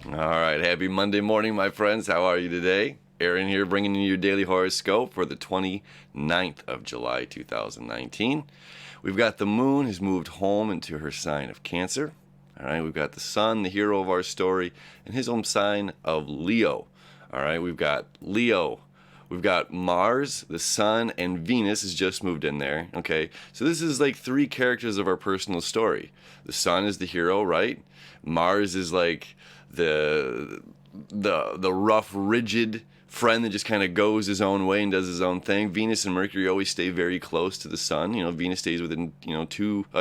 All right, happy Monday morning, my friends. How are you today? Aaron here, bringing you your daily horoscope for the 29th of July, 2019. We've got the moon has moved home into her sign of Cancer. All right, we've got the sun, the hero of our story, in his own sign of Leo. All right, we've got Leo. We've got Mars, the sun, and Venus has just moved in there. Okay, so this is like three characters of our personal story. The sun is the hero, right? Mars is like the rough, rigid friend that just kind of goes his own way and does his own thing. Venus and Mercury always stay very close to the sun. You know, Venus stays within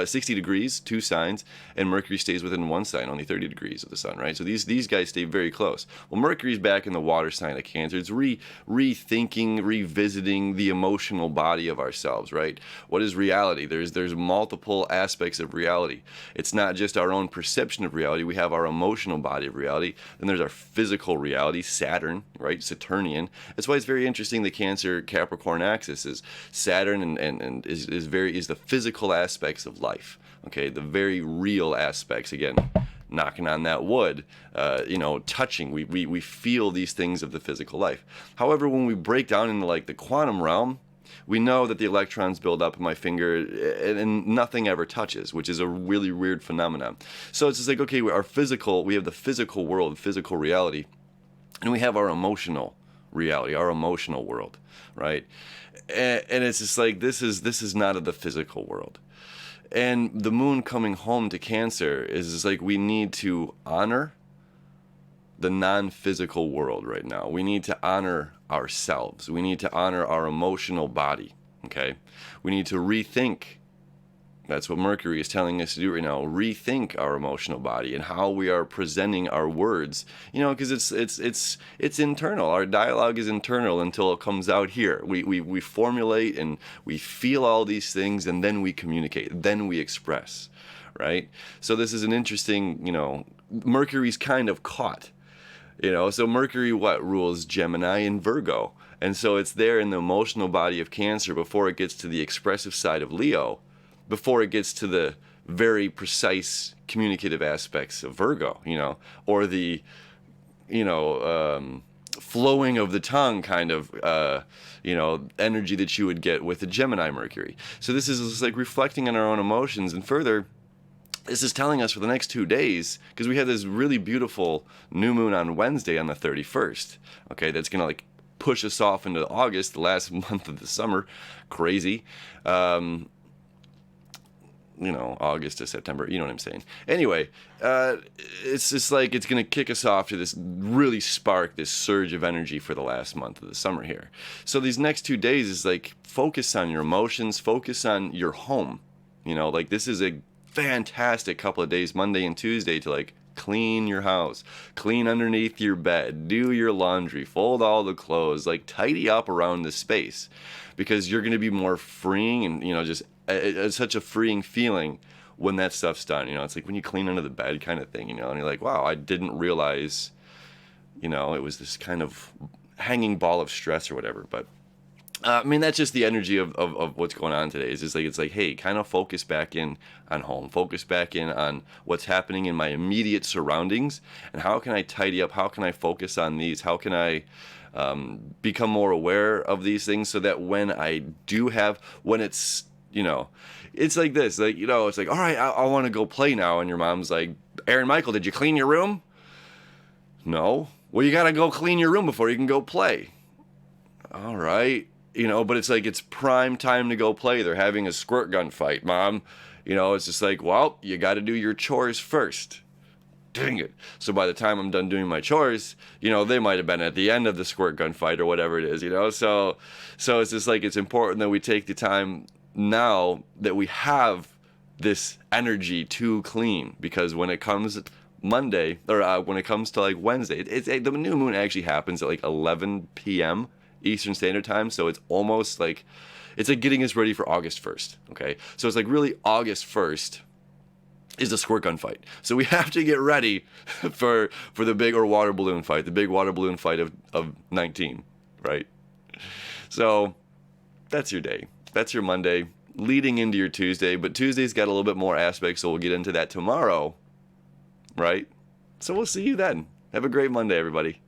60 degrees, two signs, and Mercury stays within one sign, only 30 degrees of the sun, right? So these guys stay very close. Well, Mercury's back in the water sign of Cancer. It's rethinking, revisiting the emotional body of ourselves, right? What is reality? There's multiple aspects of reality. It's not just our own perception of reality. We have our emotional body of reality. Then there's our physical reality, Saturn, right? Saturnian. That's why it's very interesting. The Cancer Capricorn axis is Saturn and is the physical aspects of life. Okay, the very real aspects. Again, knocking on that wood, touching. We feel these things of the physical life. However, when we break down into like the quantum realm, we know that the electrons build up in my finger and nothing ever touches, which is a really weird phenomenon. So it's just like, okay, we have the physical world, physical reality, and we have our emotional reality, our emotional world, right? And it's just like, this is not of the physical world. And the moon coming home to Cancer is just like, we need to honor the non-physical world right now. We need to honor ourselves. We need to honor our emotional body, okay? We need to rethink. That's what Mercury is telling us to do right now. Rethink our emotional body and how we are presenting our words. You know, because it's internal. Our dialogue is internal until it comes out here. We formulate and we feel all these things, and then we communicate. Then we express, right? So this is an interesting. Mercury's kind of caught. So Mercury rules Gemini and Virgo, and so it's there in the emotional body of Cancer before it gets to the expressive side of Leo. Before it gets to the very precise communicative aspects of Virgo, or the, flowing of the tongue kind of, energy that you would get with the Gemini Mercury. So this is just like reflecting on our own emotions. And further, this is telling us for the next 2 days, because we have this really beautiful new moon on Wednesday on the 31st, okay, that's going to like push us off into August, the last month of the summer. Crazy. August to September, you know what I'm saying. Anyway, it's just like it's going to kick us off to really spark this surge of energy for the last month of the summer here. So these next 2 days is like, focus on your emotions, focus on your home. Like this is a fantastic couple of days, Monday and Tuesday, to like clean your house, clean underneath your bed, do your laundry, fold all the clothes, like tidy up around the space, because you're going to be more freeing and, just it's such a freeing feeling when that stuff's done. It's like when you clean under the bed kind of thing, and you're like, wow, I didn't realize, it was this kind of hanging ball of stress or whatever. But that's just the energy of what's going on today. It's like, hey, kind of focus back in on home, focus back in on what's happening in my immediate surroundings, and how can I tidy up? How can I focus on these? How can I become more aware of these things, so that when it's, it's like this, like, it's like, all right, I want to go play now. And your mom's like, Aaron Michael, did you clean your room? No. Well, you got to go clean your room before you can go play. All right. But it's like, it's prime time to go play. They're having a squirt gun fight, Mom. It's just like, well, you got to do your chores first. Dang it. So by the time I'm done doing my chores, they might have been at the end of the squirt gun fight or whatever it is, So it's just like, it's important that we take the time now that we have this energy to clean, because when it comes Monday, or when it comes to like Wednesday, the new moon actually happens at like 11 p.m. Eastern Standard Time, so it's almost like, it's like getting us ready for August 1st, okay? So it's like really August 1st is the squirt gun fight. So we have to get ready for the big water balloon fight of 19, right? So that's your day. That's your Monday leading into your Tuesday, but Tuesday's got a little bit more aspects, so we'll get into that tomorrow, right? So we'll see you then. Have a great Monday, everybody.